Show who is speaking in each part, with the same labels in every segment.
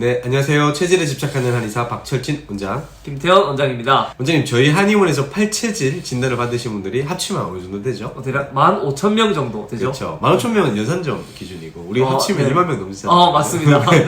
Speaker 1: 네, 안녕하세요. 체질에 집착하는 한의사 박철진 원장.
Speaker 2: 김태현 원장입니다.
Speaker 1: 원장님, 저희 한의원에서 팔체질 진단을 받으신 분들이 합치면 어느 정도 되죠?
Speaker 2: 대략 15,000명 정도 되죠?
Speaker 1: 그렇죠. 15,000명은 연산점 기준이고, 우리 합치면
Speaker 2: 네.
Speaker 1: 1만 명 넘잖아요.
Speaker 2: 맞습니다. 네.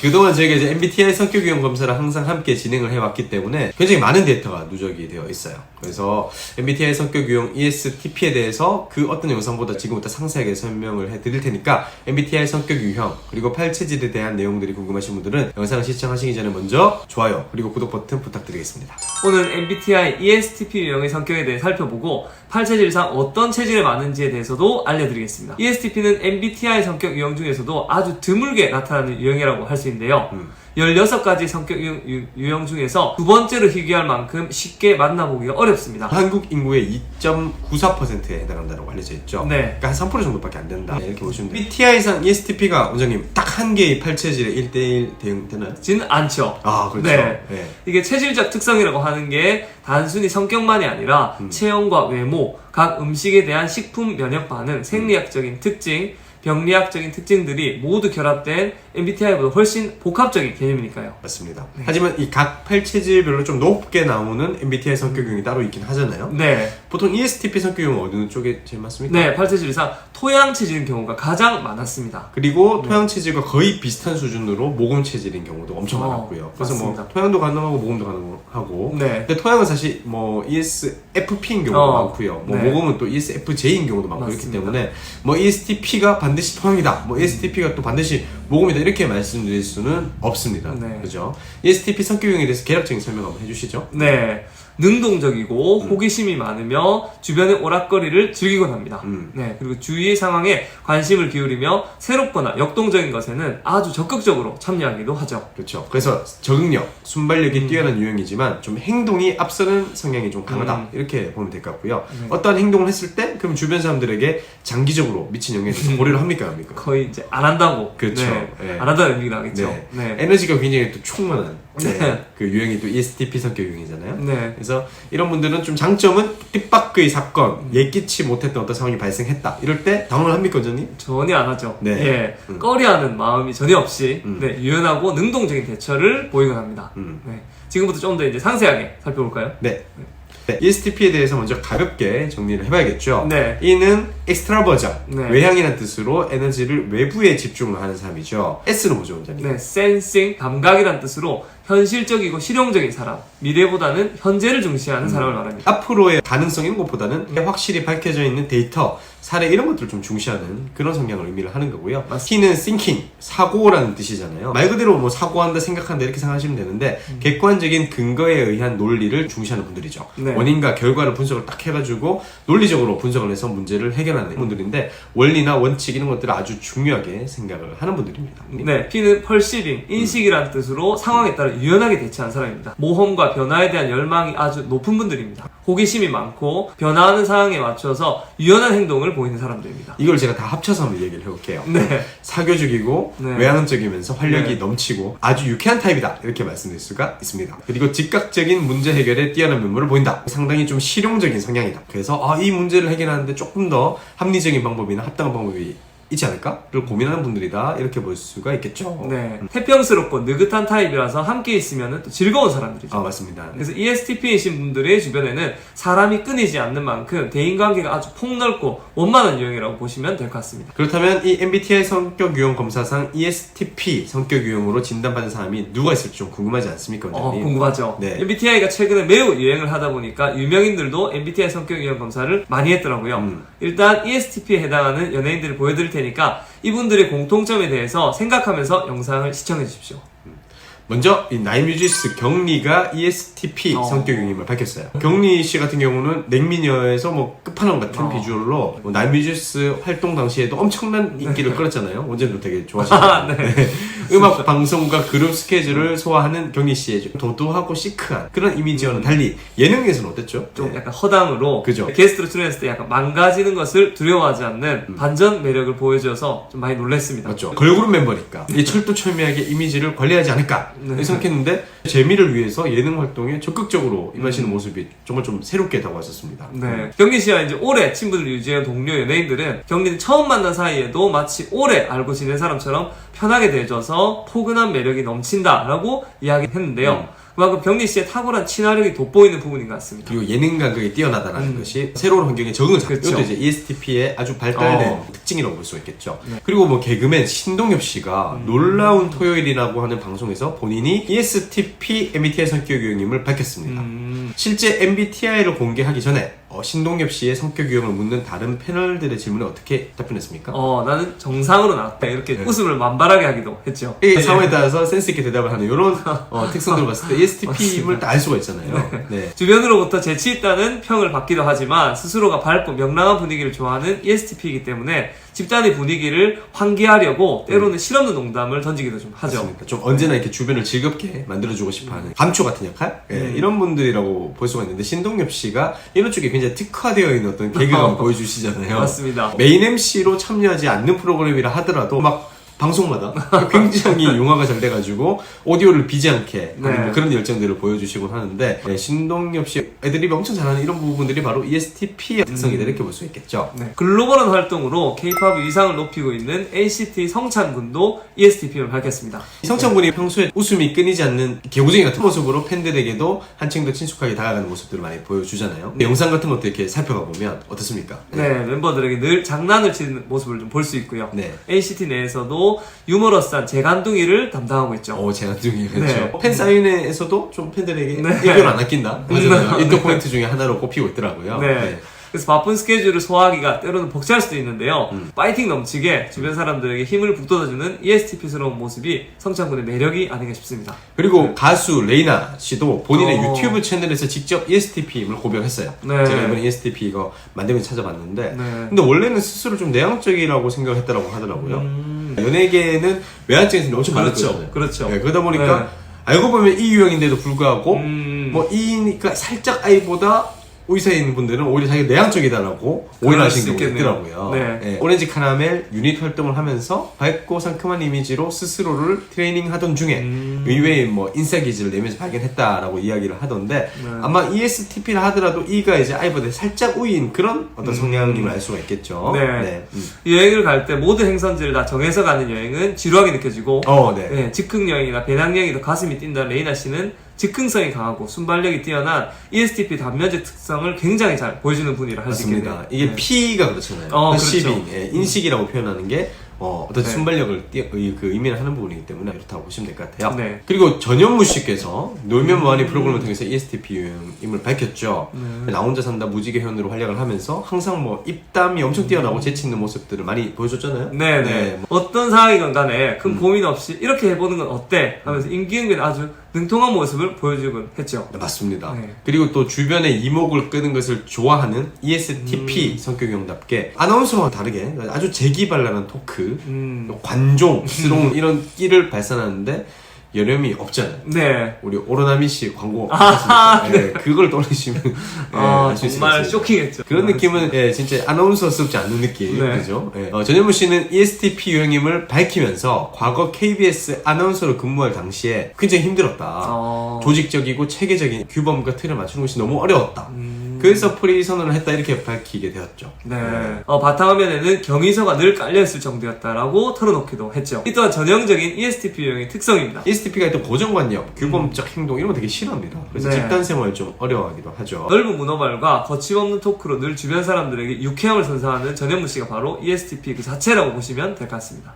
Speaker 1: 그동안 저희가 이제 MBTI 성격 유형 검사를 항상 함께 진행을 해왔기 때문에 굉장히 많은 데이터가 누적이 되어 있어요. 그래서 MBTI 성격 유형 ESTP에 대해서 그 어떤 영상보다 지금부터 상세하게 설명을 해드릴 테니까 MBTI 성격 유형 그리고 팔체질에 대한 내용들이 궁금하신 분들은 영상을 시청하시기 전에 먼저 좋아요 그리고 구독 버튼 부탁드리겠습니다.
Speaker 2: 오늘 MBTI ESTP 유형의 성격에 대해 살펴보고 팔체질상 어떤 체질에 맞는지에 대해서도 알려드리겠습니다. ESTP는 MBTI 성격 유형 중에서도 아주 드물게 나타나는 유형이라고 할 수 있는데요. 16가지 성격 유형 중에서 두 번째로 희귀할 만큼 쉽게 만나보기가 어렵습니다.
Speaker 1: 한국 인구의 2.94%에 해당한다고 알려져 있죠.
Speaker 2: 네.
Speaker 1: 그러니까 한 3% 정도밖에 안 된다. 이렇게 보시면 돼요. MBTI상 ESTP가 원장님 딱 한 개의 팔체질에 1대1 대응되나요?
Speaker 2: 지는 않죠.
Speaker 1: 아, 그렇죠.
Speaker 2: 네.
Speaker 1: 네.
Speaker 2: 이게 체질적 특성이라고 하는 게 단순히 성격만이 아니라 체형과 외모, 각 음식에 대한 식품 면역 반응, 생리학적인 특징, 병리학적인 특징들이 모두 결합된 MBTI보다 훨씬 복합적인 개념이니까요.
Speaker 1: 맞습니다. 하지만 이 각 팔체질별로 좀 높게 나오는 MBTI 성격형이 따로 있긴 하잖아요.
Speaker 2: 네.
Speaker 1: 보통 ESTP 성격형은 어느 쪽에 제일 맞습니까?
Speaker 2: 네, 팔체질상 토양 체질인 경우가 가장 많았습니다.
Speaker 1: 그리고 토양 체질과 거의 비슷한 수준으로 모금 체질인 경우도 엄청
Speaker 2: 어,
Speaker 1: 많았고요. 그래서
Speaker 2: 맞습니다.
Speaker 1: 뭐 토양도 가능하고 모금도 가능하고.
Speaker 2: 네.
Speaker 1: 근데 토양은 사실 뭐 ESFP인 경우도 많고요. 뭐
Speaker 2: 네.
Speaker 1: 모금은 또 ESFJ인 경우도 많고 그렇기
Speaker 2: 맞습니다.
Speaker 1: 때문에 뭐 ESTP가 반드시 토양이다. 뭐 ESTP가 또 반드시 모금이다. 이렇게 말씀드릴 수는 없습니다.
Speaker 2: 네.
Speaker 1: 그죠? ESTP 성격형에 대해서 개략적인 설명 한번 해주시죠.
Speaker 2: 네. 능동적이고 호기심이 많으며 주변의 오락거리를 즐기곤 합니다. 네. 그리고 주위의 상황에 관심을 기울이며 새롭거나 역동적인 것에는 아주 적극적으로 참여하기도 하죠.
Speaker 1: 그렇죠. 그래서 적응력, 순발력이 뛰어난 유형이지만 좀 행동이 앞서는 성향이 좀 강하다. 이렇게 보면 될 것 같고요. 어떠한 행동을 했을 때 그럼 주변 사람들에게 장기적으로 미친 영향에 대해서 고려를 합니까? 합니까?
Speaker 2: 거의 이제 안 한다고.
Speaker 1: 그렇죠.
Speaker 2: 네.
Speaker 1: 네.
Speaker 2: 안 한다는 의미가 나겠죠.
Speaker 1: 네.
Speaker 2: 네.
Speaker 1: 에너지가 굉장히 또 충만한
Speaker 2: 네.
Speaker 1: 그 유형이 또 ESTP 성격 유형이잖아요.
Speaker 2: 네.
Speaker 1: 그래서 이런 분들은 좀 장점은 뜻밖의 사건, 예기치 못했던 어떤 상황이 발생했다. 이럴 때 당황을 합니까, 원장님?
Speaker 2: 전혀 안 하죠.
Speaker 1: 네.
Speaker 2: 예. 꺼려하는 마음이 전혀 없이 네, 유연하고 능동적인 대처를 보이곤 합니다. 네. 지금부터 좀 더 이제 상세하게 살펴볼까요?
Speaker 1: 네. 네. ESTP에 대해서 먼저 가볍게 정리를 해봐야겠죠.
Speaker 2: 네.
Speaker 1: E는 extravagant,
Speaker 2: 네.
Speaker 1: 외향이라는 뜻으로 에너지를 외부에 집중을 하는 사람이죠. S는 뭐죠, 원장님?
Speaker 2: 네, sensing, 감각이란 뜻으로 현실적이고 실용적인 사람, 미래보다는 현재를 중시하는 사람을 말합니다.
Speaker 1: 앞으로의 가능성 이런 것보다는 확실히 밝혀져 있는 데이터, 사례 이런 것들을 좀 중시하는 그런 성향을 의미를 하는 거고요. T는 thinking, 사고라는 뜻이잖아요. 말 그대로 뭐 사고한다, 생각한다 이렇게 생각하시면 되는데 객관적인 근거에 의한 논리를 중시하는 분들이죠.
Speaker 2: 네.
Speaker 1: 원인과 결과를 분석을 딱 해가지고 논리적으로 분석을 해서 문제를 해결하는 분들인데 원리나 원칙 이런 것들을 아주 중요하게 생각을 하는 분들입니다.
Speaker 2: 네, P는 perceiving, 인식이라는 뜻으로 상황에 따라 유연하게 대처하는 사람입니다. 모험과 변화에 대한 열망이 아주 높은 분들입니다. 호기심이 많고 변화하는 상황에 맞춰서 유연한 행동을 보이는 사람들입니다.
Speaker 1: 이걸 제가 다 합쳐서 한번 얘기를 해볼게요.
Speaker 2: 네.
Speaker 1: 사교적이고
Speaker 2: 네.
Speaker 1: 외향적이면서 활력이
Speaker 2: 네.
Speaker 1: 넘치고 아주 유쾌한 타입이다 이렇게 말씀드릴 수가 있습니다. 그리고 즉각적인 문제 해결에 뛰어난 면모를 보인다. 상당히 좀 실용적인 성향이다. 그래서 이 문제를 해결하는데 조금 더 합리적인 방법이나 합당한 방법이 있지 않을까?를 고민하는 분들이다 이렇게 볼 수가 있겠죠.
Speaker 2: 네. 태평스럽고 느긋한 타입이라서 함께 있으면 또 즐거운 사람들이죠.
Speaker 1: 아 맞습니다.
Speaker 2: 그래서 ESTP이신 분들의 주변에는 사람이 끊이지 않는 만큼 대인관계가 아주 폭넓고 원만한 유형이라고 보시면 될 것 같습니다.
Speaker 1: 그렇다면 이 MBTI 성격 유형 검사상 ESTP 성격 유형으로 진단받은 사람이 누가 있을지 좀 궁금하지 않습니까, 원장님?
Speaker 2: 궁금하죠.
Speaker 1: 네.
Speaker 2: MBTI가 최근에 매우 유행을 하다 보니까 유명인들도 MBTI 성격 유형 검사를 많이 했더라고요. 일단 ESTP에 해당하는 연예인들을 보여드릴 테니까 이분들의 공통점에 대해서 생각하면서 영상을 시청해 주십시오.
Speaker 1: 먼저 이 나이뮤지스 경리가 ESTP 성격 유형임을 밝혔어요. 경리 씨 같은 경우는 냉미녀에서 뭐 끝판왕 같은 비주얼로 뭐 나이뮤지스 활동 당시에도 엄청난 인기를 끌었잖아요. 원장님도 되게 좋아하시잖아요.
Speaker 2: 네.
Speaker 1: 음악 방송과 그룹 스케줄을 소화하는 경리 씨의 좀 도도하고 시크한 그런 이미지와는 달리 예능에서는 어땠죠?
Speaker 2: 좀 약간 허당으로
Speaker 1: 그죠.
Speaker 2: 게스트로 출연했을 때 약간 망가지는 것을 두려워하지 않는 반전 매력을 보여줘서 좀 많이 놀랐습니다.
Speaker 1: 맞죠. 걸그룹 멤버니까 이 철두철미하게 이미지를 관리하지 않을까 이렇게 생각했는데 재미를 위해서 예능 활동에 적극적으로 임하시는 모습이 정말 좀 새롭게 다가왔었습니다.
Speaker 2: 네. 경리 씨와 이제 오래 친분을 유지한 동료 연예인들은 경리는 처음 만난 사이에도 마치 오래 알고 지낸 사람처럼 편하게 대해줘서 포근한 매력이 넘친다라고 이야기했는데요. 그만큼 경리 씨의 탁월한 친화력이 돋보이는 부분인 것 같습니다.
Speaker 1: 그리고 예능 감각이 뛰어나다는 것이 새로운 환경에 적응을 잘해요.
Speaker 2: 그렇죠.
Speaker 1: 이것도 이제 ESTP의 아주 발달된 특징이라고 볼 수가 있겠죠. 그리고 뭐 개그맨 신동엽 씨가 놀라운 토요일이라고 하는 방송에서 본인이 ESTP MBTI 성격 유형임을 밝혔습니다. 실제 MBTI를 공개하기 전에 신동엽 씨의 성격 유형을 묻는 다른 패널들의 질문에 어떻게 답변했습니까?
Speaker 2: 나는 정상으로 나왔다. 이렇게 웃음을 만발하게 하기도 했죠.
Speaker 1: 이 상황에 따라서 센스 있게 대답을 하는 이런 특성들을 봤을 때 ESTP임을 다 알 수가 있잖아요. 네.
Speaker 2: 주변으로부터 재치 있다는 평을 받기도 하지만 스스로가 밝고 명랑한 분위기를 좋아하는 ESTP이기 때문에 집단의 분위기를 환기하려고 때로는 실없는 농담을 던지기도 좀 하죠.
Speaker 1: 맞습니다. 좀 언제나 이렇게 주변을 즐겁게 만들어주고 싶어하는 감초 같은 역할? 이런 분들이라고 볼 수가 있는데 신동엽 씨가 이런 쪽에 굉장히 특화되어 있는 어떤 개그감을 보여주시잖아요.
Speaker 2: 맞습니다.
Speaker 1: 메인 MC로 참여하지 않는 프로그램이라 하더라도 막 방송마다 굉장히 융화가 잘 돼가지고 오디오를 비지 않게 하는 그런 열정들을 보여주시곤 하는데 신동엽 씨 애드립이 엄청 잘하는 이런 부분들이 바로 ESTP의 특성이다 이렇게 볼 수 있겠죠.
Speaker 2: 글로벌한 활동으로 K-POP 위상을 높이고 있는 NCT 성찬군도 ESTP임을 밝혔습니다.
Speaker 1: 성찬군이 평소에 웃음이 끊이지 않는 개구쟁이 같은 모습으로 팬들에게도 한층 더 친숙하게 다가가는 모습들을 많이 보여주잖아요. 영상 같은 것도 이렇게 살펴가 보면 어떻습니까?
Speaker 2: mem버들에게 늘 장난을 치는 모습을 좀 볼 수 있고요. NCT 내에서도 유머러스한 재간둥이를 담당하고 있죠.
Speaker 1: 재간둥이 그렇죠. 팬 사인회에서도 좀 팬들에게 이걸 안 아낀다. 맞아요. 인터 포인트 중에 하나로 꼽히고 있더라고요.
Speaker 2: 그래서 바쁜 스케줄을 소화하기가 때로는 벅찰 수도 있는데요. 파이팅 넘치게 주변 사람들에게 힘을 북돋아주는 ESTP스러운 모습이 성찬군의 매력이 아닌가 싶습니다.
Speaker 1: 그리고 가수 레이나 씨도 본인의 유튜브 채널에서 직접 ESTP임을 고백했어요. 제가 이번에 ESTP 이거 만들면서 찾아봤는데 근데 원래는 스스로 좀 내향적이라고 생각을 했다고 하더라고요. 연예계는 외향적인 사람이 엄청 많았거든요.
Speaker 2: 그렇죠.
Speaker 1: 그러다 보니까 알고 보면 E 유형인데도 불구하고 뭐 E니까 살짝 I보다 의사에 있는 분들은 오히려 자기가 내향적이다라고 오해를 하시는 경우가 있더라고요. 오렌지 카라멜 유닛 활동을 하면서 밝고 상큼한 이미지로 스스로를 트레이닝하던 중에 의외의 뭐 인싸기질을 내면서 발견했다라고 이야기를 하던데 아마 ESTP라 하더라도 E가 이제 I보다 살짝 우인 그런 어떤 성향임을 알 수가 있겠죠.
Speaker 2: 여행을 갈 때 모든 행선지를 다 정해서 가는 여행은 지루하게 느껴지고 즉흥 여행이나 배낭 여행이 더 가슴이 뛴다는 레이나 씨는 즉흥성이 강하고 순발력이 뛰어난 ESTP 단면적 특성을 굉장히 잘 보여주는 분이라 할 수 있겠네요.
Speaker 1: 이게 P가 그렇잖아요. 퍼시빙, 인식이라고 표현하는 게 어떤 순발력을 의미를 하는 부분이기 때문에 그렇다고 보시면 될 것 같아요. 그리고 전현무 씨께서 놀면 뭐하니 프로그램을 통해서 ESTP 유형임을 밝혔죠. 나 혼자 산다 무지개현으로 활약을 하면서 항상 뭐 입담이 엄청 뛰어나고 재치 있는 모습들을 많이 보여줬잖아요.
Speaker 2: 어떤 상황이건 간에 큰 고민 없이 이렇게 해보는 건 어때? 하면서 임기응변 아주 능통한 모습을 보여주곤 했죠.
Speaker 1: 맞습니다. 그리고 또 주변에 이목을 끄는 것을 좋아하는 ESTP 성격형답게 아나운서와 다르게 아주 재기발랄한 토크, 관종스러운 이런 끼를 발산하는데 여념이 없잖아요. 우리 오로나미 씨 광고 그걸 떠나시면
Speaker 2: 정말 쇼킹했죠.
Speaker 1: 그런 느낌은 진짜 아나운서스럽지 않은 느낌 그죠? 전현무 씨는 ESTP 유형임을 밝히면서 과거 KBS 아나운서로 근무할 당시에 굉장히 힘들었다. 조직적이고 체계적인 규범과 틀을 맞추는 것이 너무 어려웠다. 그래서 프리 선언을 했다 이렇게 밝히게 되었죠.
Speaker 2: 바탕화면에는 경위서가 늘 깔려있을 정도였다라고 털어놓기도 했죠. 이 또한 전형적인 ESTP 유형의 특성입니다.
Speaker 1: ESTP가 있던 고정관념, 규범적 행동 이런 거 되게 싫어합니다. 그래서 집단 생활을 좀 어려워하기도 하죠.
Speaker 2: 넓은 문어발과 거침없는 토크로 늘 주변 사람들에게 유쾌함을 선사하는 전현무 씨가 바로 ESTP 그 자체라고 보시면 될 것 같습니다.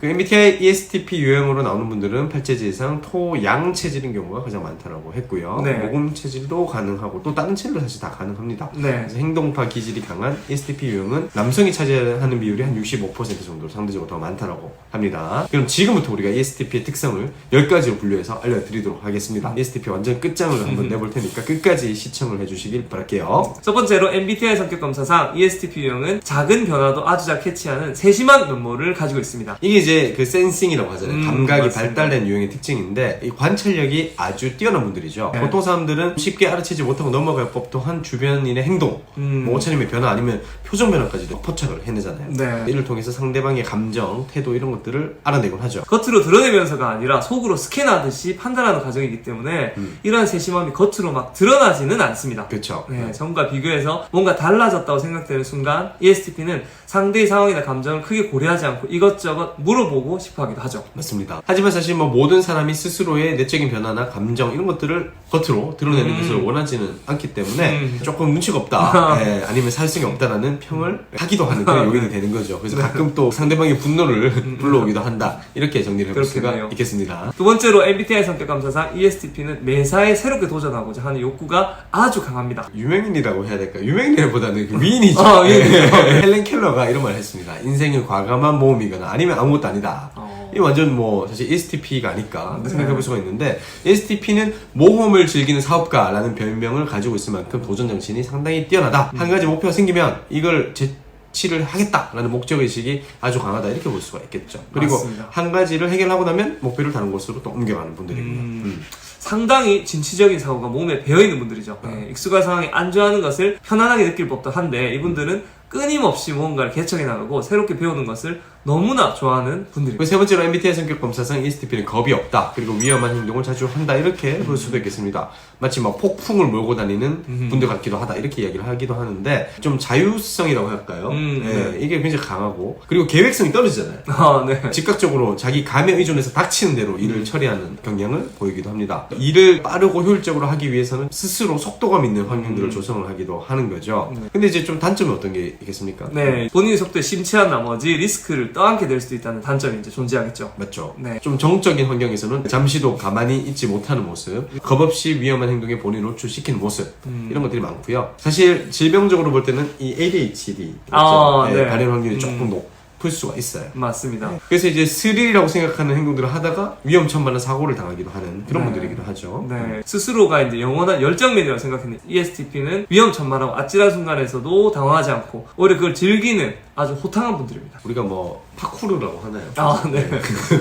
Speaker 1: 그 MBTI ESTP 유형으로 나오는 분들은 팔체질상 토, 양 체질인 경우가 가장 많다라고 했고요. 모금 체질도 가능하고 또 다른 체질도 사실 다 가능합니다. 그래서 행동파 기질이 강한 ESTP 유형은 남성이 차지하는 비율이 한 65% 정도로 상대적으로 더 많다라고 합니다. 그럼 지금부터 우리가 ESTP의 특성을 10가지로 분류해서 알려드리도록 하겠습니다. ESTP 완전 끝장을 한번 내볼 테니까 끝까지 시청을 해주시길 바랄게요.
Speaker 2: 첫 번째로 MBTI 성격 검사상 ESTP 유형은 작은 변화도 아주 잘 캐치하는 세심한 면모를 가지고 있습니다.
Speaker 1: 이게 이제 이제 그 센싱이라고 하잖아요. 감각이
Speaker 2: 맞습니다.
Speaker 1: 발달된 유형의 특징인데 이 관찰력이 아주 뛰어난 분들이죠.
Speaker 2: 네.
Speaker 1: 보통 사람들은 쉽게 알아채지 못하고 넘어갈 법도 한 주변인의 행동, 뭐 옷차림의 변화 아니면 표정 변화까지도 포착을 해내잖아요.
Speaker 2: 네.
Speaker 1: 이를 통해서 상대방의 감정, 태도 이런 것들을 알아내곤 하죠.
Speaker 2: 겉으로 드러내면서가 아니라 속으로 스캔하듯이 판단하는 과정이기 때문에 이러한 세심함이 겉으로 막 드러나지는 않습니다.
Speaker 1: 그렇죠.
Speaker 2: 네, 전과 비교해서 뭔가 달라졌다고 생각되는 순간 ESTP는 상대의 상황이나 감정을 크게 고려하지 않고 이것저것 물어보고 싶어 하기도 하죠.
Speaker 1: 맞습니다. 하지만 사실 뭐 모든 사람이 스스로의 내적인 변화나 감정 이런 것들을 겉으로 드러내는 것을 원하지는 않기 때문에 조금 눈치가 없다, 예, 아니면 사회성이 없다라는 평을 하기도 하는 그런 요인이 되는 거죠. 그래서 가끔 또 상대방의 분노를 불러오기도 한다. 이렇게 정리를 해볼 수가
Speaker 2: 그렇겠네요.
Speaker 1: 있겠습니다.
Speaker 2: 두 번째로 MBTI 성격 감사상 ESTP는 매사에 새롭게 도전하고자 하는 욕구가 아주 강합니다.
Speaker 1: 유명인이라고 해야 될까? 유명인보다는 그 위인이죠.
Speaker 2: 아, 위인이죠.
Speaker 1: 예. 헬렌 켈러가 이런 말을 했습니다. 인생은 과감한 모험이거나 아니면 아무것도 아니다. 이 완전 뭐 사실 ESTP가 아닐까 생각해볼 수가 있는데, ESTP는 모험을 즐기는 사업가라는 별명을 가지고 있을 만큼 도전 정신이 상당히 뛰어나다. 한 가지 목표가 생기면 이걸 제치를 하겠다라는 목적의식이 아주 강하다, 이렇게 볼 수가 있겠죠. 그리고
Speaker 2: 맞습니다.
Speaker 1: 한 가지를 해결하고 나면 목표를 다른 곳으로 또 옮겨가는 분들이고요.
Speaker 2: 상당히 진취적인 사고가 몸에 배어있는 분들이죠. 네, 익숙한 상황에 안주하는 것을 편안하게 느낄 법도 한데 이분들은 끊임없이 무언가를 개척해 나가고 새롭게 배우는 것을 너무나 좋아하는 분들입니다.
Speaker 1: 세 번째로 MBTI 성격 검사상 ESTP는 겁이 없다, 그리고 위험한 행동을 자주 한다, 이렇게 볼 수도 있겠습니다. 마치 막 폭풍을 몰고 다니는 분들 같기도 하다, 이렇게 이야기를 하기도 하는데 좀 자유성이라고 할까요? 네, 이게 굉장히 강하고, 그리고 계획성이 떨어지잖아요.
Speaker 2: 아, 네.
Speaker 1: 즉각적으로 자기 감에 의존해서 닥치는 대로 일을 처리하는 경향을 보이기도 합니다. 일을 빠르고 효율적으로 하기 위해서는 스스로 속도감 있는 환경들을 조성을 하기도 하는 거죠. 근데 이제 좀 단점은 어떤 게 있겠습니까?
Speaker 2: 네, 본인의 속도에 심취한 나머지 리스크를 떠안게 될 수도 있다는 단점이 이제 존재하겠죠.
Speaker 1: 맞죠.
Speaker 2: 네.
Speaker 1: 좀 정적인 환경에서는 잠시도 가만히 있지 못하는 모습, 겁없이 위험한 행동에 본인을 노출시키는 모습, 이런 것들이 많고요. 사실 질병적으로 볼 때는 이 ADHD
Speaker 2: 네.
Speaker 1: 발현 확률이 조금 높을 수가 있어요.
Speaker 2: 맞습니다.
Speaker 1: 그래서 이제 스릴이라고 생각하는 행동들을 하다가 위험천만한 사고를 당하기도 하는 그런
Speaker 2: 네.
Speaker 1: 분들이기도 하죠.
Speaker 2: 네. 스스로가 이제 영원한 열정맨이라고 생각했는 ESTP는 위험천만하고 아찔한 순간에서도 당황하지 않고 오히려 그걸 즐기는 아주 호탕한 분들입니다.
Speaker 1: 우리가 뭐 파쿠르라고 하나요?
Speaker 2: 아, 네.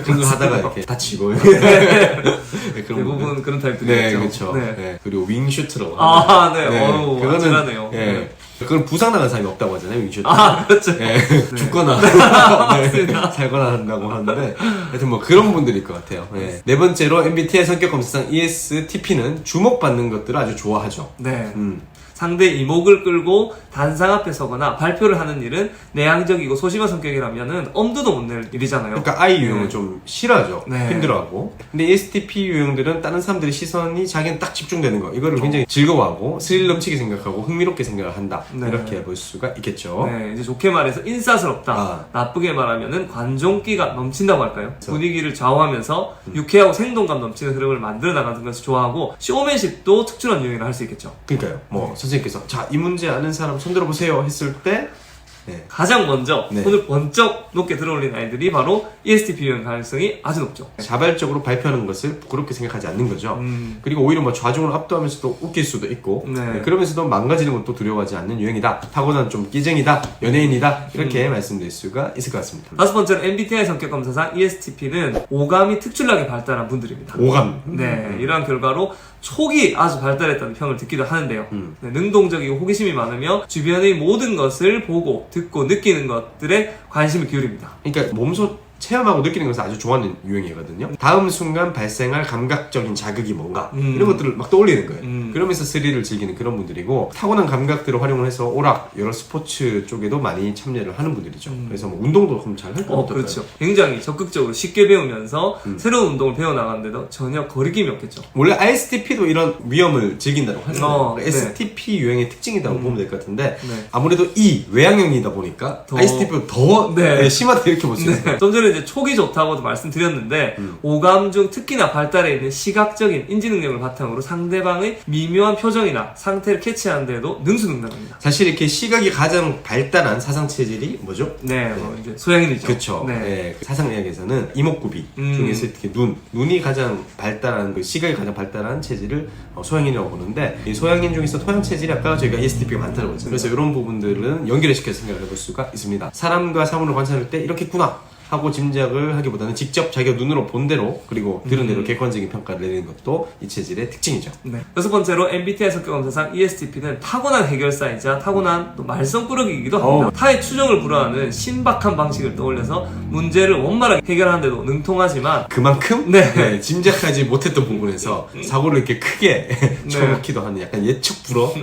Speaker 1: 그런 걸 하다가 이렇게 다치고 네, 그런
Speaker 2: 대부분 그런 타입들이죠.
Speaker 1: 네, 그렇죠.
Speaker 2: 네.
Speaker 1: 네. 그리고 윙슈트라고
Speaker 2: 아, 네.
Speaker 1: 네.
Speaker 2: 어우, 아찔하네요.
Speaker 1: 예.
Speaker 2: 네.
Speaker 1: 그건 부상당한 사람이 없다고 하잖아요, 윙슈트.
Speaker 2: 아, 그렇죠.
Speaker 1: 예. 죽거나 살거나 한다고 하는데, 하여튼 뭐 그런 분들일 것 같아요. 예. 네 번째로 MBTI 성격 검사상 ESTP는 주목받는 것들을 아주 좋아하죠.
Speaker 2: 네. 상대의 이목을 끌고 단상 앞에 서거나 발표를 하는 일은 내향적이고 소심한 성격이라면은 엄두도 못 낼 일이잖아요.
Speaker 1: 그러니까 I 유형은
Speaker 2: 네.
Speaker 1: 좀 싫어하죠.
Speaker 2: 네.
Speaker 1: 힘들어하고. 근데 ESTP 유형들은 다른 사람들의 시선이 자기는 딱 집중되는 거, 이거를 굉장히 즐거워하고 스릴 넘치게 생각하고 흥미롭게 생각을 한다.
Speaker 2: 네.
Speaker 1: 이렇게 볼 수가 있겠죠.
Speaker 2: 네, 이제 좋게 말해서 인싸스럽다.
Speaker 1: 아.
Speaker 2: 나쁘게 말하면은 관종기가 넘친다고 할까요? 분위기를 좌우하면서 유쾌하고 생동감 넘치는 흐름을 만들어 나가는 것을 좋아하고 쇼맨십도 특출한 유형이라 할 수 있겠죠.
Speaker 1: 그러니까요. 뭐 선생님께서 자, 이 문제 아는 사람 손 들어보세요 했을 때 네.
Speaker 2: 가장 먼저
Speaker 1: 네.
Speaker 2: 손을 번쩍 높게 들어올린 아이들이 바로 ESTP 유형 가능성이 아주 높죠.
Speaker 1: 자발적으로 발표하는 것을 부끄럽게 생각하지 않는 거죠. 그리고 오히려 뭐 좌중을 압도하면서도 웃길 수도 있고,
Speaker 2: 네.
Speaker 1: 그러면서도 망가지는 것도 두려워하지 않는 유형이다. 타고난 좀 끼쟁이다, 연예인이다, 이렇게 말씀드릴 수가 있을 것 같습니다.
Speaker 2: 다섯 번째로 MBTI 성격 검사상 ESTP는 오감이 특출나게 발달한 분들입니다.
Speaker 1: 오감.
Speaker 2: 네, 이러한 결과로 촉이 아주 발달했다는 평을 듣기도 하는데요. 네, 능동적이고 호기심이 많으며 주변의 모든 것을 보고 듣고 느끼는 것들에 관심을 기울입니다.
Speaker 1: 그러니까 몸소 체험하고 느끼는 것을 아주 좋아하는 유형이거든요. 다음 순간 발생할 감각적인 자극이 뭔가 이런 것들을 막 떠올리는 거예요. 그러면서 스릴을 즐기는 그런 분들이고, 타고난 감각들을 활용을 해서 오락, 여러 스포츠 쪽에도 많이 참여를 하는 분들이죠. 그래서 뭐 운동도 그럼 잘 할 것 같아요.
Speaker 2: 그렇죠. 굉장히 적극적으로 쉽게 배우면서 새로운 운동을 배워나가는데도 전혀 거리낌이 없겠죠.
Speaker 1: 원래 ISTP도 이런 위험을 즐긴다고 하잖아요.
Speaker 2: 네.
Speaker 1: STP 유형의 특징이라고 보면 될 것 같은데,
Speaker 2: 네.
Speaker 1: 아무래도 이 외향형이다 보니까 ISTP보다 더
Speaker 2: 네.
Speaker 1: 심하다, 이렇게 볼 수 있어요.
Speaker 2: 네. 좀 전에 이제 촉이 좋다고도 말씀드렸는데 오감 중 특히나 발달해 있는 시각적인 인지 능력을 바탕으로 상대방의 미묘한 표정이나 상태를 캐치하는 데도 능수능란합니다.
Speaker 1: 사실 이렇게 시각이 가장 발달한 사상 체질이 뭐죠?
Speaker 2: 네, 뭐 이제 소양인이죠.
Speaker 1: 그렇죠.
Speaker 2: 네.
Speaker 1: 네. 사상의학에서는 이목구비 중에서 특히 눈이 가장 발달한, 그 시각이 가장 발달한 체질을 소양인이라고 보는데, 이 소양인 중에서 토양 체질이 아까 저희가 ESTP가 많다고 했잖아요. 그래서 이런 부분들은 연결을 시켜서 생각을 해볼 수가 있습니다. 사람과 사물을 관찰할 때 이렇게 있구나, 하고 짐작을 하기보다는 직접 자기가 눈으로 본 대로 그리고 들은 대로 객관적인 평가를 내리는 것도 이 체질의 특징이죠.
Speaker 2: 네. 여섯 번째로 MBTI 성격 검사상 ESTP는 타고난 해결사이자 타고난 또 말썽꾸러기이기도 합니다. 타의 추종을 불허하는 신박한 방식을 떠올려서 문제를 원만하게 해결하는데도 능통하지만
Speaker 1: 그만큼
Speaker 2: 네.
Speaker 1: 짐작하지 못했던 부분에서 사고를 이렇게 크게 쳐놓기도 하는 약간 예측 불허,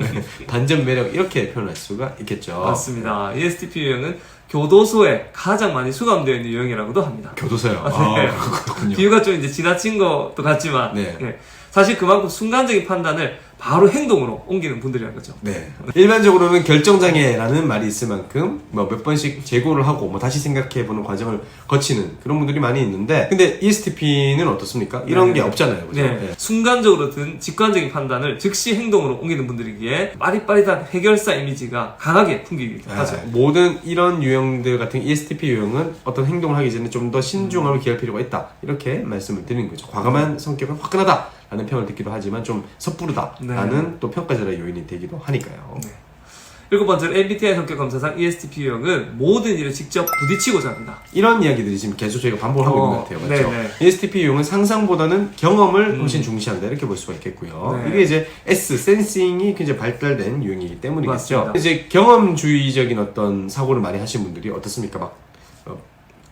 Speaker 1: 반전 매력 이렇게 표현할 수가 있겠죠.
Speaker 2: 맞습니다. ESTP 유형은 교도소에 가장 많이 수감되어 있는 유형이라고도 합니다.
Speaker 1: 교도소요.
Speaker 2: 네.
Speaker 1: 그렇군요.
Speaker 2: 비유가 좀 이제 지나친 것도 같지만
Speaker 1: 네.
Speaker 2: 예. 사실 그만큼 순간적인 판단을 바로 행동으로 옮기는 분들이라는 거죠.
Speaker 1: 네. 일반적으로는 결정장애라는 말이 있을 만큼 뭐 몇 번씩 재고를 하고 뭐 다시 생각해보는 과정을 거치는 그런 분들이 많이 있는데 근데 ESTP는 어떻습니까? 이런 게 없잖아요. 그죠?
Speaker 2: 네.
Speaker 1: 네.
Speaker 2: 순간적으로 든 직관적인 판단을 즉시 행동으로 옮기는 분들이기에 빠릿빠릿한 해결사 이미지가 강하게 풍기기도 하죠.
Speaker 1: 모든 이런 유형들 같은 ESTP 유형은 어떤 행동을 하기 전에 좀 더 신중함을 기할 필요가 있다. 이렇게 말씀을 드리는 거죠. 과감한 성격은 화끈하다. 라는 평을 듣기도 하지만 좀 섣부르다. 라는 또 평가절하의 요인이 되기도 하니까요.
Speaker 2: 네. 일곱 번째로 MBTI 성격 검사상 ESTP 유형은 모든 일을 직접 부딪히고자 합니다.
Speaker 1: 이런 이야기들이 지금 계속 저희가 반복을 하고 있는 것 같아요. 맞죠?
Speaker 2: 네네.
Speaker 1: ESTP 유형은 상상보다는 경험을 훨씬 중시한다. 이렇게 볼 수가 있겠고요.
Speaker 2: 네.
Speaker 1: 이게 이제 S, 센싱이 굉장히 발달된 유형이기 때문이겠죠.
Speaker 2: 맞습니다.
Speaker 1: 이제 경험주의적인 어떤 사고를 많이 하신 분들이 어떻습니까? 막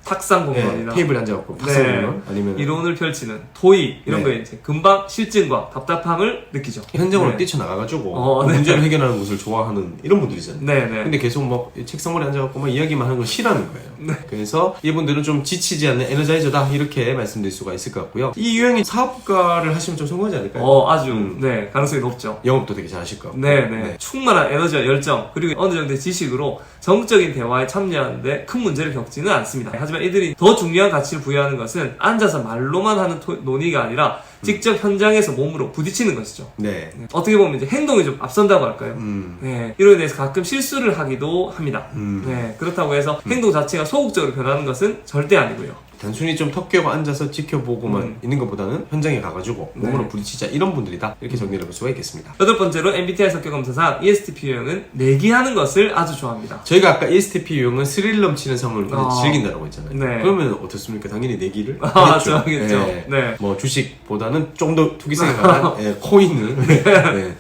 Speaker 2: 탁상 공론이나
Speaker 1: 테이블에 앉아갖고 탁상 공론 아니면
Speaker 2: 이론을 펼치는 토의 이런
Speaker 1: 네.
Speaker 2: 거에 이제 금방 실증과 답답함을 느끼죠.
Speaker 1: 현장으로
Speaker 2: 네.
Speaker 1: 뛰쳐나가가지고
Speaker 2: 네.
Speaker 1: 문제를 해결하는 것을 좋아하는 이런 분들이잖아요.
Speaker 2: 네네.
Speaker 1: 근데 계속 뭐 책상머리에 앉아갖고 막 이야기만 하는 걸 싫어하는 거예요.
Speaker 2: 네.
Speaker 1: 그래서 이분들은 좀 지치지 않는 에너자이저다 이렇게 말씀드릴 수가 있을 것 같고요. 이 유형이 사업가를 하시면 좀 성공하지 않을까요?
Speaker 2: 아주 네 가능성이 높죠.
Speaker 1: 영업도 되게 잘하실 것 같고.
Speaker 2: 네네. 충만한 에너지와 열정 그리고 어느 정도의 지식으로 정적인 대화에 참여하는데 큰 문제를 겪지는 않습니다. 하지만 이들이 더 중요한 가치를 부여하는 것은 앉아서 말로만 하는 논의가 아니라 직접 현장에서 몸으로 부딪히는 것이죠.
Speaker 1: 네.
Speaker 2: 어떻게 보면 이제 행동이 좀 앞선다고 할까요? 네. 이로 인해서 가끔 실수를 하기도 합니다. 네. 그렇다고 해서 행동 자체가 소극적으로 변하는 것은 절대 아니고요.
Speaker 1: 단순히 좀 턱 깨고 앉아서 지켜보고만 있는 것보다는 현장에 가가지고 몸으로 부딪히자 이런 분들이다 이렇게 정리를 해볼 수가 있겠습니다.
Speaker 2: 여덟 번째로 MBTI 성격 검사상 ESTP 유형은 내기하는 것을 아주 좋아합니다.
Speaker 1: 저희가 아까 ESTP 유형은 스릴 넘치는 성을 즐긴다고 했잖아요.
Speaker 2: 네.
Speaker 1: 그러면 어떻습니까? 당연히 내기를
Speaker 2: 좋아하겠죠.
Speaker 1: 네.
Speaker 2: 네.
Speaker 1: 뭐 주식보다는 좀 더 투기성에 강한 코인을 네.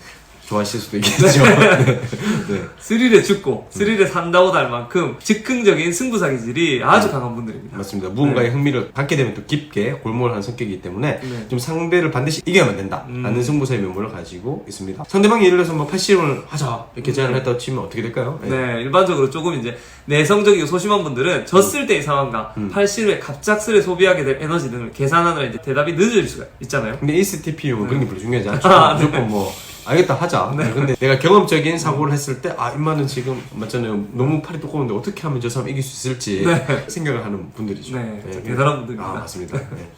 Speaker 1: 좋아하실 수도 있겠죠. 네.
Speaker 2: 스릴에 죽고 스릴에 산다고 할 만큼 즉흥적인 승부사 기질이 아주 강한 분들입니다.
Speaker 1: 맞습니다. 무언가에 흥미를 갖게 되면 또 깊게 골몰하는 성격이기 때문에 좀 상대를 반드시 이겨야만 된다라는 승부사의 면모를 가지고 있습니다. 상대방이 예를 들어서 뭐 80을 하자 이렇게 제안을 했다고 치면 어떻게 될까요?
Speaker 2: 네, 일반적으로 조금 이제 내성적이고 소심한 분들은 졌을 때의 상황과 80을 갑작스레 소비하게 될 에너지 등을 계산하느라 이제 대답이 늦을 수가 있잖아요.
Speaker 1: 근데 ESTP 유형은 그런 게 별로 중요하지 않죠. 무조건 뭐 알겠다 하자. 근데 내가 경험적인 사고를 했을 때 임마는 지금 맞잖아요. 너무 팔이 두꺼운데 어떻게 하면 저 사람 이길 수 있을지 생각을 하는 분들이죠.
Speaker 2: 네, 대단한 분들입니다.
Speaker 1: 맞습니다. 네.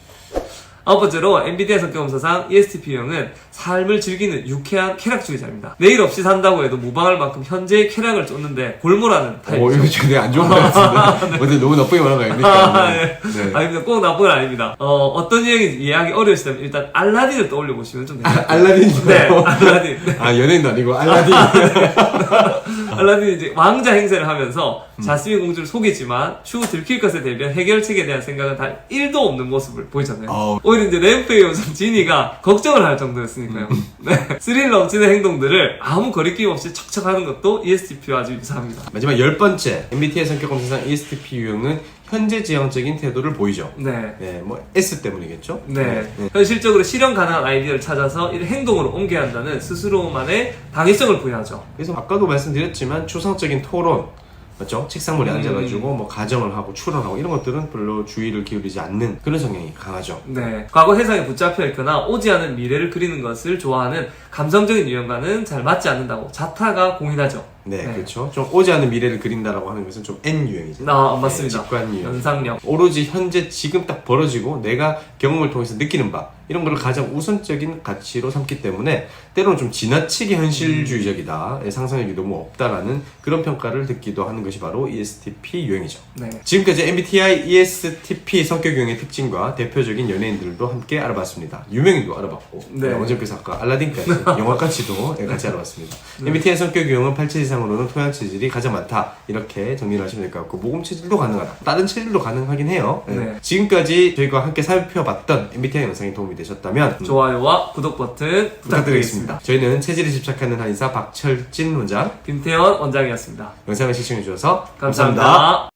Speaker 2: 아홉 번째로 MBTI 성격 검사상 ESTP 유형은 삶을 즐기는 유쾌한 쾌락주의자입니다. 내일 없이 산다고 해도 무방할 만큼 현재의 쾌락을 쫓는데 골몰하는 타입이죠.
Speaker 1: 이거 되게 안 좋은 것 같은데. 근데 너무 나쁘게 말한 거 아닙니까? 네.
Speaker 2: 아닙니다. 꼭 나쁜 건 아닙니다. 어떤 유형인지 이해하기 어려우시다면 일단 알라딘을 떠올려 보시면 좀 됩니다.
Speaker 1: 알라딘이요?
Speaker 2: 네, 알라딘.
Speaker 1: 연예인도 아니고 알라딘.
Speaker 2: 알라딘이 이제 왕자 행세를 하면서 자스민 공주를 속이지만 추후 들킬 것에 대비한 해결책에 대한 생각은 단 1도 없는 모습을 보이잖아요. 오히려 이제 램프의 요정 지니가 걱정을 할 정도였으니까요. 네. 스릴 넘치는 행동들을 아무 거리낌 없이 척척하는 것도 ESTP와 아주 유사합니다.
Speaker 1: 마지막 10번째 MBTI 성격 검사상 ESTP 유형은 현재지향적인 태도를 보이죠.
Speaker 2: 네.
Speaker 1: 네, 뭐 S 때문이겠죠.
Speaker 2: 네. 현실적으로 실현 가능한 아이디어를 찾아서 이 행동으로 옮겨야 한다는 스스로만의 당위성을 부여하죠.
Speaker 1: 그래서 아까도 말씀드렸지만 추상적인 토론 맞죠? 책상머리에 앉아가지고 뭐 가정을 하고 추론하고 이런 것들은 별로 주의를 기울이지 않는 그런 성향이 강하죠.
Speaker 2: 네. 과거 세상에 붙잡혀 있거나 오지 않은 미래를 그리는 것을 좋아하는 감성적인 유형과는 잘 맞지 않는다고 자타가 공인하죠.
Speaker 1: 네, 그렇죠. 좀 오지 않은 미래를 그린다라고 하는 것은 좀 N 유형이죠.
Speaker 2: 맞습니다.
Speaker 1: 직관 유형.
Speaker 2: 연상력.
Speaker 1: 오로지 현재 지금 딱 벌어지고 내가 경험을 통해서 느끼는 바 이런 거를 가장 우선적인 가치로 삼기 때문에 때로는 좀 지나치게 현실주의적이다. 상상력이 너무 없다라는 그런 평가를 듣기도 하는 것이 바로 ESTP 유형이죠.
Speaker 2: 네.
Speaker 1: 지금까지 MBTI ESTP 성격 유형의 특징과 대표적인 연예인들도 함께 알아봤습니다. 유명인도 알아봤고 원정께서 아까 알라딘까지 영화까지도 같이 알아봤습니다. MBTI 성격 유형은 87 이상 체질상으로는 토양 체질이 가장 많다. 이렇게 정리를 하시면 될 것 같고, 모공 체질도 가능하다. 다른 체질도 가능하긴 해요. 네.
Speaker 2: 네.
Speaker 1: 지금까지 저희가 함께 살펴봤던 MBTI 영상이 도움이 되셨다면
Speaker 2: 좋아요와 구독 버튼 부탁드리겠습니다.
Speaker 1: 저희는 체질에 집착하는 한의사 박철진 원장,
Speaker 2: 김태원 원장이었습니다.
Speaker 1: 영상을 시청해주셔서
Speaker 2: 감사합니다.